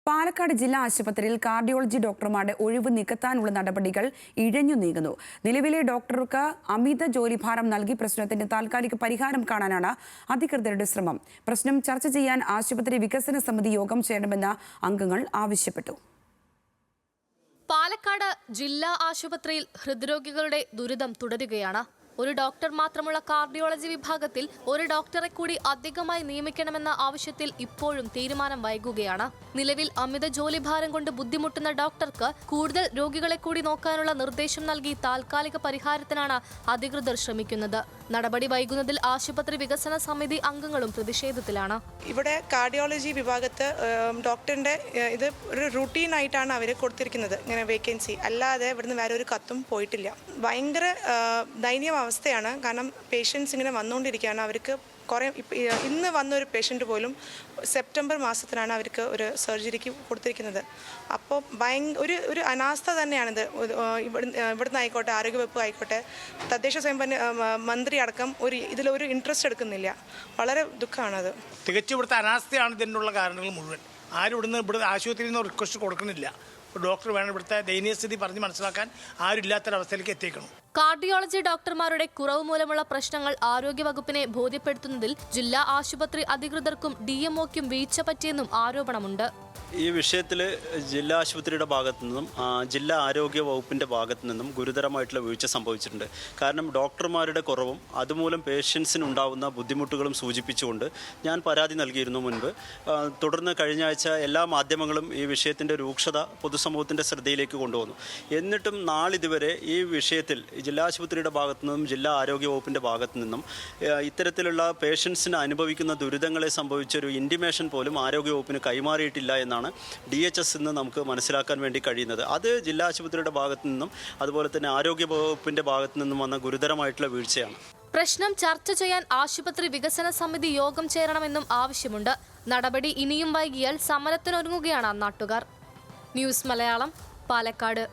പാലക്കാട് ജില്ലാ ആശുപത്രിയിൽ കാർഡിയോളജി ഡോക്ടർമാരുടെ ഒഴിവ് നികത്താനുള്ള നടപടികൾ ഇഴഞ്ഞു നീങ്ങുന്നു. നിലവിലെ ഡോക്ടർക്ക് അമിത ജോലിഭാരം നൽകി പ്രശ്നത്തിന്റെ താൽക്കാലിക പരിഹാരം കാണാനാണ് അധികൃതരുടെ ശ്രമം. പ്രശ്നം ചർച്ച ചെയ്യാൻ ആശുപത്രി വികസന സമിതി യോഗം ചേരണമെന്ന് അംഗങ്ങൾ ആവശ്യപ്പെട്ടു. പാലക്കാട് ജില്ലാ ആശുപത്രിയിൽ ഹൃദ്രോഗികളുടെ ദുരിതം തുടരുകയാണ്. ഒരു ഡോക്ടർ മാത്രമുള്ള കാർഡിയോളജി വിഭാഗത്തിൽ ഒരു ഡോക്ടറെ കൂടി അധികമായി നിയമിക്കണമെന്ന ആവശ്യത്തിൽ ഇപ്പോഴും തീരുമാനം വൈകുകയാണ്. നിലവിൽ അമിത ജോലിഭാരം കൊണ്ട് ബുദ്ധിമുട്ടുന്ന ഡോക്ടർക്ക് കൂടുതൽ രോഗികളെ കൂടി നോക്കാനുള്ള നിർദ്ദേശം നൽകി താൽക്കാലിക പരിഹാരത്തിനാണ് അധികൃതർ ശ്രമിക്കുന്നത്. നടപടി വൈകുന്നതിൽ ആശുപത്രി വികസന സമിതി അംഗങ്ങളും പ്രതിഷേധത്തിലാണ്. ഇവിടെ കാർഡിയോളജി വിഭാഗത്ത് ഡോക്ടറിന്റെ ഇത് ഒരു റൂട്ടീൻ ആയിട്ടാണ് അവർ കൊടുത്തിരിക്കുന്നത്, ഇങ്ങനെ വേക്കൻസി അല്ലാതെ ഇവിടുന്ന് വേറെ ഒരു കത്തും പോയിട്ടില്ല. ഭയങ്കര ദയനീയ അവസ്ഥയാണ്. കാരണം പേഷ്യൻസ് ഇങ്ങനെ വന്നുകൊണ്ടിരിക്കുകയാണ്. അവർക്ക് കുറേ ഇന്ന് വന്നൊരു പേഷ്യൻ്റ് പോലും സെപ്റ്റംബർ മാസത്തിലാണ് അവർക്ക് ഒരു സർജറിക്ക് കൊടുത്തിരിക്കുന്നത്. അപ്പോൾ ഒരു അനാസ്ഥ തന്നെയാണിത്. ഇവിടുന്ന് ആയിക്കോട്ടെ, ആരോഗ്യവകുപ്പ് ആയിക്കോട്ടെ, തദ്ദേശ സ്വയംഭരണ മന്ത്രി അടക്കം ഇതിലൊരു ഇൻട്രസ്റ്റ് എടുക്കുന്നില്ല. വളരെ ദുഃഖമാണത്. തികച്ചും ഇവിടുത്തെ അനാസ്ഥയാണ് ഇതിനുള്ള കാരണങ്ങൾ മുഴുവൻ. ആരും ഇവിടെ ആശുപത്രിയിൽ നിന്ന് റിക്വസ്റ്റ് കൊടുക്കുന്നില്ല. ഡോക്ടർ വേണം. ഇവിടുത്തെ ദയനീയ സ്ഥിതി പറഞ്ഞ് മനസ്സിലാക്കാൻ ആരും ഇല്ലാത്തൊരവസ്ഥയിലേക്ക് എത്തിക്കണം. കാർഡിയോളജി ഡോക്ടർമാരുടെ കുറവ് മൂലമുള്ള പ്രശ്നങ്ങൾ ആരോഗ്യവകുപ്പിനെ ബോധ്യപ്പെടുത്തുന്നതിൽ ജില്ലാ ആശുപത്രി അധികൃതർക്കും DMOയ്ക്കും വീഴ്ച പറ്റിയെന്നും ആരോപണമുണ്ട്. ഈ വിഷയത്തിൽ ജില്ലാ ആശുപത്രിയുടെ ഭാഗത്തു നിന്നും ജില്ലാ ആരോഗ്യ വകുപ്പിൻ്റെ ഭാഗത്തു നിന്നും ഗുരുതരമായിട്ടുള്ള വീഴ്ച സംഭവിച്ചിട്ടുണ്ട്. കാരണം ഡോക്ടർമാരുടെ കുറവും അതുമൂലം പേഷ്യൻസിനുണ്ടാവുന്ന ബുദ്ധിമുട്ടുകളും സൂചിപ്പിച്ചുകൊണ്ട് ഞാൻ പരാതി നൽകിയിരുന്നു മുൻപ്. തുടർന്ന് കഴിഞ്ഞ ആഴ്ച എല്ലാ മാധ്യമങ്ങളും ഈ വിഷയത്തിൻ്റെ രൂക്ഷത പൊതുസമൂഹത്തിൻ്റെ ശ്രദ്ധയിലേക്ക് കൊണ്ടുവന്നു. എന്നിട്ടും നാളിതുവരെ ഈ വിഷയത്തിൽ ജില്ലാ ആശുപത്രിയുടെ ഭാഗത്തു നിന്നും ജില്ലാ ആരോഗ്യ വകുപ്പിൻ്റെ ഭാഗത്തു നിന്നും ഇത്തരത്തിലുള്ള പേഷ്യൻസിന് അനുഭവിക്കുന്ന ദുരിതങ്ങളെ സംബന്ധിച്ചൊരു ഇൻറ്റിമേഷൻ പോലും ആരോഗ്യ വകുപ്പിന് കൈമാറിയിട്ടില്ല എന്നാണ് DHS എന്ന് നമുക്ക് മനസ്സിലാക്കാൻ വേണ്ടി കഴിയുന്നത്. അത് ജില്ലാ ആശുപത്രിയുടെ ഭാഗത്തു നിന്നും അതുപോലെ തന്നെ ആരോഗ്യ വകുപ്പിൻ്റെ ഭാഗത്തു നിന്നും വന്ന ഗുരുതരമായിട്ടുള്ള വീഴ്ചയാണ്. പ്രശ്നം ചർച്ച ചെയ്യാൻ ആശുപത്രി വികസന സമിതി യോഗം ചേരണമെന്നും ആവശ്യമുണ്ട്. നടപടി ഇനിയും വൈകിയാൽ സമരത്തിനൊരുങ്ങുകയാണ് നാട്ടുകാർ. ന്യൂസ് മലയാളം, പാലക്കാട്.